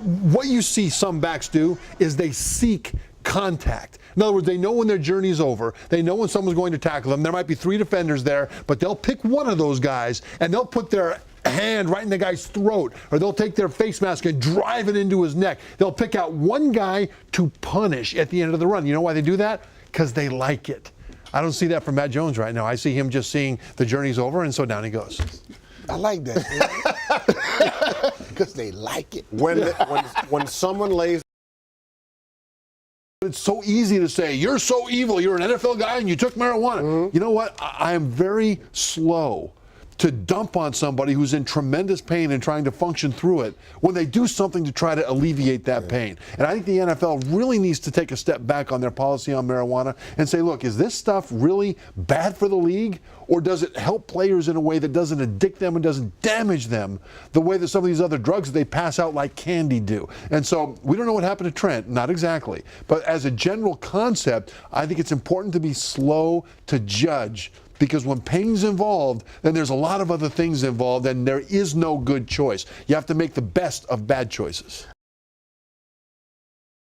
What you see some backs do is they seek contact. In other words, they know when their journey's over. They know when someone's going to tackle them. There might be 3 defenders there, but they'll pick one of those guys and they'll put their hand right in the guy's throat, or they'll take their face mask and drive it into his neck. They'll pick out one guy to punish at the end of the run. You know why they do that? Because they like it. I don't see that from Matt Jones right now. I see him just seeing the journey's over, and so down he goes. I like that. Because they like it. When someone lays. It's so easy to say, you're so evil, you're an NFL guy and you took marijuana. Mm-hmm. You know what? I am very slow to dump on somebody who's in tremendous pain and trying to function through it when they do something to try to alleviate that pain. And I think the NFL really needs to take a step back on their policy on marijuana and say, look, is this stuff really bad for the league? Or does it help players in a way that doesn't addict them and doesn't damage them the way that some of these other drugs that they pass out like candy do? And so we don't know what happened to Trent, not exactly. But as a general concept, I think it's important to be slow to judge, because when pain's involved, then there's a lot of other things involved, and there is no good choice. You have to make the best of bad choices.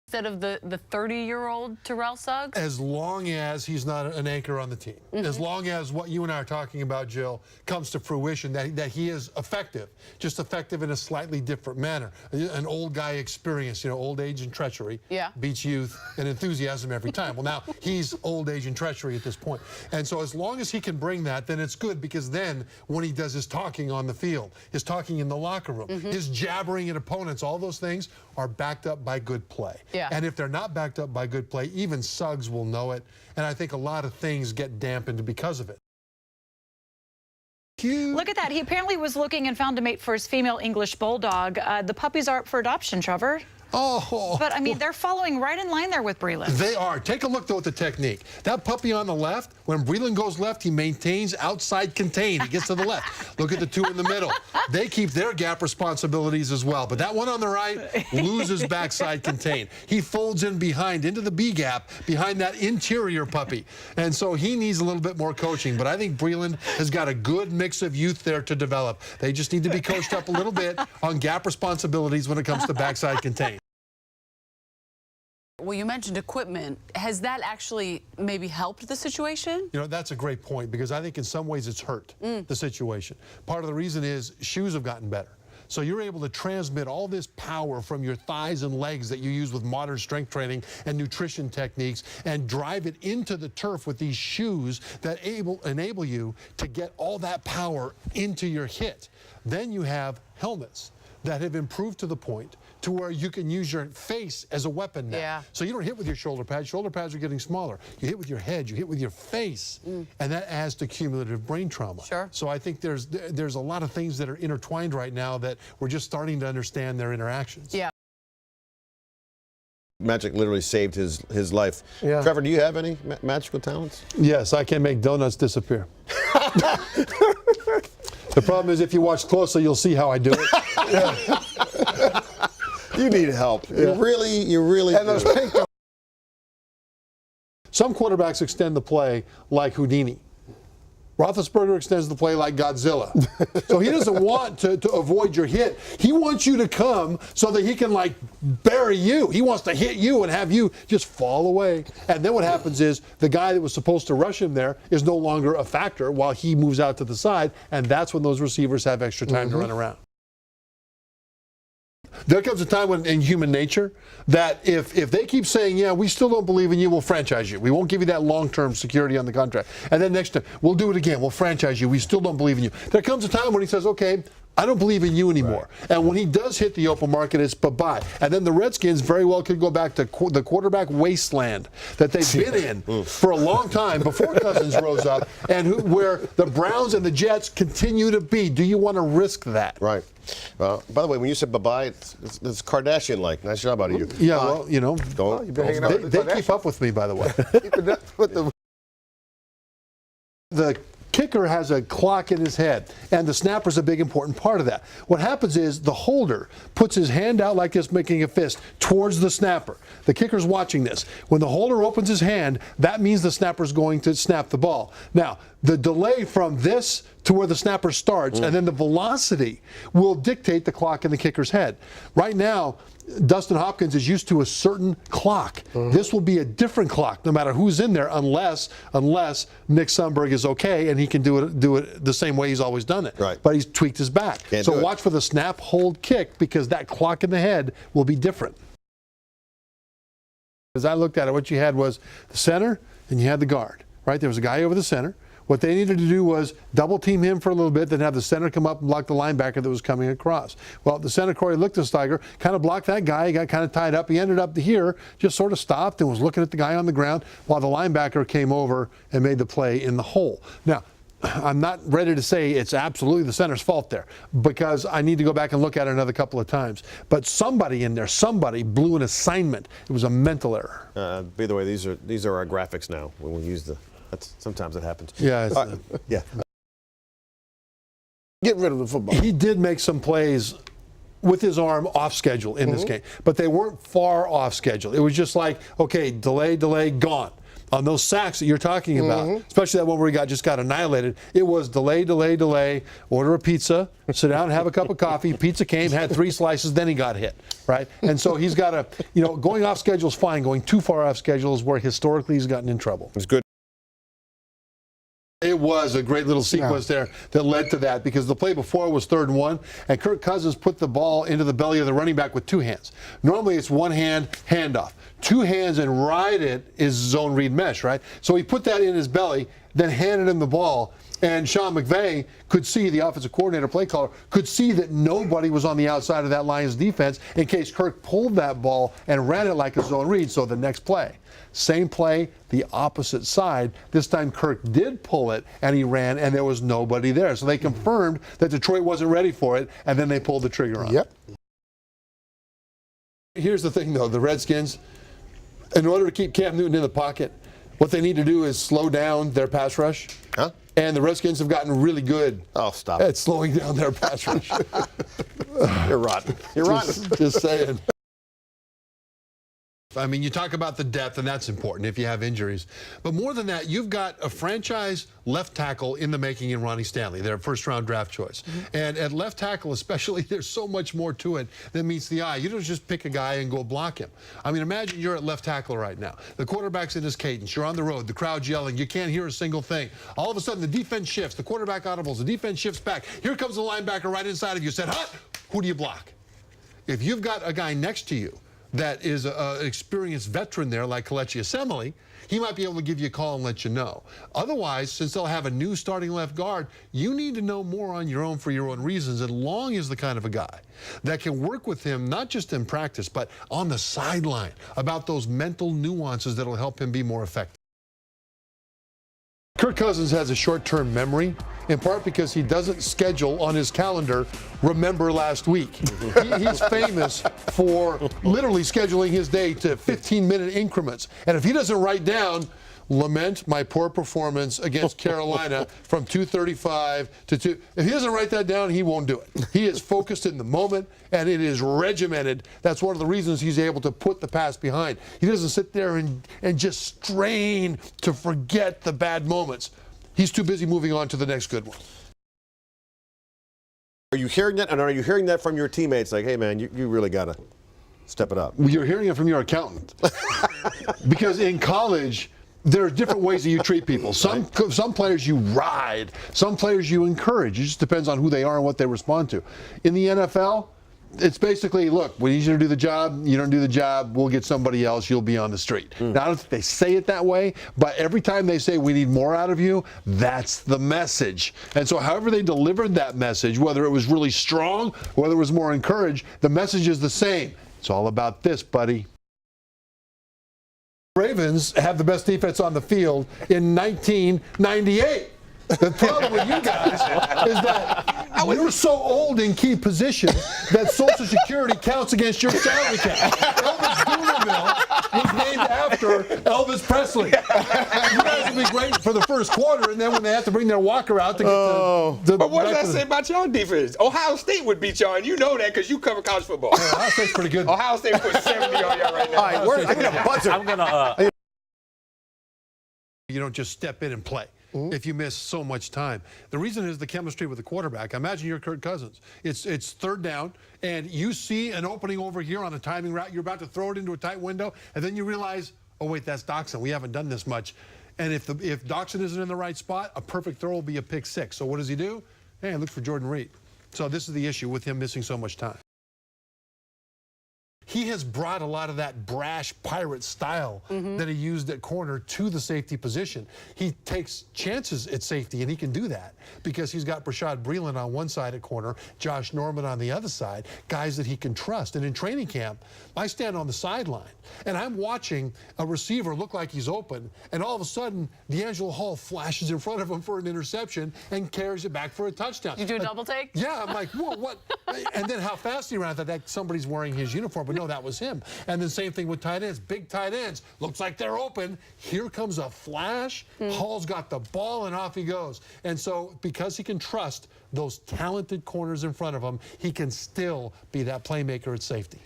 Instead of the 30-year-old Terrell Suggs? As long as he's not an anchor on the team. Mm-hmm. As long as what you and I are talking about, Jill, comes to fruition, that he is effective, just effective in a slightly different manner. An old guy experience, old age and treachery beats youth and enthusiasm every time. Well, now he's old age and treachery at this point. And so as long as he can bring that, then it's good, because then when he does his talking on the field, his talking in the locker room, his jabbering at opponents, all those things are backed up by good play. Yeah. And if they're not backed up by good play, even Suggs will know it. And I think a lot of things get dampened because of it. Look at that. He apparently was looking and found a mate for his female English bulldog. The puppies are up for adoption, Trevor. Oh. But, I mean, they're following right in line there with Breland. They are. Take a look, though, at the technique. That puppy on the left, when Breland goes left, he maintains outside contain. He gets to the left. Look at the two in the middle. They keep their gap responsibilities as well. But that one on the right loses backside contain. He folds in behind, into the B gap, behind that interior puppy. And so he needs a little bit more coaching. But I think Breland has got a good mix of youth there to develop. They just need to be coached up a little bit on gap responsibilities when it comes to backside contain. Well, you mentioned equipment. Has that actually maybe helped the situation? That's a great point, because I think in some ways it's hurt the situation. Part of the reason is shoes have gotten better. So you're able to transmit all this power from your thighs and legs that you use with modern strength training and nutrition techniques, and drive it into the turf with these shoes that enable you to get all that power into your hit. Then you have helmets that have improved to the point to where you can use your face as a weapon now. Yeah. So you don't hit with your shoulder pads. Shoulder pads are getting smaller. You hit with your head, you hit with your face, and that adds to cumulative brain trauma. Sure. So I think there's a lot of things that are intertwined right now that we're just starting to understand their interactions. Yeah. Magic literally saved his life. Yeah. Trevor, do you have any magical talents? Yes, I can make donuts disappear. The problem is, if you watch closely, you'll see how I do it. Yeah. You need help. Yeah. You really and those pink. Some quarterbacks extend the play like Houdini. Roethlisberger extends the play like Godzilla. So he doesn't want to avoid your hit. He wants you to come so that he can, like, bury you. He wants to hit you and have you just fall away. And then what happens is the guy that was supposed to rush him there is no longer a factor while he moves out to the side, and that's when those receivers have extra time to run around. There comes a time when, in human nature, that if they keep saying, yeah, we still don't believe in you, we'll franchise you. We won't give you that long-term security on the contract. And then next time, we'll do it again. We'll franchise you. We still don't believe in you. There comes a time when he says, okay, I don't believe in you anymore. Right. And when he does hit the open market, it's bye-bye. And then the Redskins very well could go back to the quarterback wasteland that they've been in for a long time before Cousins rose up, and where the Browns and the Jets continue to be. Do you want to risk that? Right. Well, by the way, when you said bye-bye, it's Kardashian-like. Nice job out of you. Yeah, well, they keep up with me, by the way. The The kick kicker has a clock in his head, and the snapper's a big important part of that. What happens is the holder puts his hand out like this, making a fist towards the snapper. The kicker's watching this. When the holder opens his hand, that means the snapper's going to snap the ball. Now, the delay from this to where the snapper starts and then the velocity will dictate the clock in the kicker's head. Right now, Dustin Hopkins is used to a certain clock. This will be a different clock no matter who's in there unless Nick Sundberg is okay and he can do it the same way he's always done it. Right. But he's tweaked his back. So watch for the snap, hold, kick, because that clock in the head will be different. As I looked at it, what you had was the center and you had the guard, right? There was a guy over the center. What they needed to do was double team him for a little bit, then have the center come up and block the linebacker that was coming across. Well, the center, Corey Lichtensteiger, kind of blocked that guy. He got kind of tied up. He ended up here, just sort of stopped and was looking at the guy on the ground while the linebacker came over and made the play in the hole. Now, I'm not ready to say it's absolutely the center's fault there because I need to go back and look at it another couple of times. But somebody in there, somebody blew an assignment. It was a mental error. By the way, these are our graphics now when we use the. Sometimes it happens. Yeah. Yeah. Get rid of the football. He did make some plays with his arm off schedule in this game, but they weren't far off schedule. It was just like, okay, delay, gone. On those sacks that you're talking about, especially that one where he just got annihilated, it was delay, order a pizza, sit down and have a cup of coffee. Pizza came, had 3 slices, then he got hit, right? And so he's got to, going off schedule is fine. Going too far off schedule is where historically he's gotten in trouble. It's good. It was a great little sequence there that led to that because the play before was 3rd and 1, and Kirk Cousins put the ball into the belly of the running back with 2 hands. Normally it's 1 hand, handoff. 2 hands and ride it is zone read mesh, right? So he put that in his belly, then handed him the ball, and Sean McVay could see, the offensive coordinator, play caller, could see that nobody was on the outside of that Lions defense in case Kirk pulled that ball and ran it like a zone read. So the next play, same play, the opposite side. This time Kirk did pull it, and he ran, and there was nobody there. So they confirmed that Detroit wasn't ready for it, and then they pulled the trigger on it. Here's the thing, though. The Redskins, in order to keep Cam Newton in the pocket, what they need to do is slow down their pass rush. And the Redskins have gotten really good at slowing down their pass rush. You're rotten. You're rotten. Just saying. I mean, you talk about the depth, and that's important if you have injuries. But more than that, you've got a franchise left tackle in the making in Ronnie Stanley, their first-round draft choice. And at left tackle especially, there's so much more to it than meets the eye. You don't just pick a guy and go block him. I mean, imagine you're at left tackle right now. The quarterback's in his cadence. You're on the road. The crowd's yelling. You can't hear a single thing. All of a sudden, the defense shifts. The quarterback audibles. The defense shifts back. Here comes the linebacker right inside of you. Said, who do you block? If you've got a guy next to you that is an experienced veteran there like Kelechi Osemele, he might be able to give you a call and let you know. Otherwise, since they'll have a new starting left guard, you need to know more on your own for your own reasons. And Long is the kind of a guy that can work with him, not just in practice, but on the sideline about those mental nuances that'll help him be more effective. Kirk Cousins has a short-term memory, in part because he doesn't schedule on his calendar, remember last week. He's famous for literally scheduling his day to 15-minute increments. And if he doesn't write down, lament my poor performance against Carolina from 2:35 to 2. If he doesn't write that down, he won't do it. He is focused in the moment, and it is regimented. That's one of the reasons he's able to put the pass behind. He doesn't sit there and just strain to forget the bad moments. He's too busy moving on to the next good one. Are you hearing that? And are you hearing that from your teammates? Like, hey, man, you really got to step it up. You're hearing it from your accountant. Because in college, there are different ways that you treat people. Some players you ride, some players you encourage. It just depends on who they are and what they respond to. In the NFL, it's basically, look, we need you to do the job. You don't do the job, we'll get somebody else. You'll be on the street. Now, I don't think they say it that way, but every time they say we need more out of you, that's the message. And so however they delivered that message, whether it was really strong, whether it was more encouraged, the message is the same. It's all about this, buddy. Ravens have the best defense on the field in 1998. The problem with you guys is that you're so old in key positions that Social Security counts against your salary cap. Elvis Dumervil was named after Elvis Presley. You guys would be great for the first quarter, and then when they have to bring their walker out to get the But what does back that to the- say about y'all defense? Ohio State would beat y'all, and you know that because you cover college football. Ohio State's pretty good. Ohio State put 70 on y'all right now. All right, where's, I get a buzzer. I'm gonna. You don't just step in and play if you miss so much time. The reason is the chemistry with the quarterback. Imagine you're Kirk Cousins. It's third down, and you see an opening over here on a timing route. You're about to throw it into a tight window, and then you realize, oh, wait, that's Doxson. We haven't done this much. And if Doxson isn't in the right spot, a perfect throw will be a pick six. So what does he do? Hey, look for Jordan Reed. So this is the issue with him missing so much time. He has brought a lot of that brash pirate style that he used at corner to the safety position. He takes chances at safety, and he can do that because he's got Brashad Breeland on one side at corner, Josh Norman on the other side, guys that he can trust. And in training camp, I stand on the sideline, and I'm watching a receiver look like he's open, and all of a sudden, D'Angelo Hall flashes in front of him for an interception and carries it back for a touchdown. You do a double take? Yeah, I'm like, whoa, what? And then how fast he ran. I thought that somebody's wearing his uniform, but no, that was him. And then same thing with tight ends. Big tight ends. Looks like they're open. Here comes a flash. Hall's got the ball, and off he goes. And so because he can trust those talented corners in front of him, he can still be that playmaker at safety.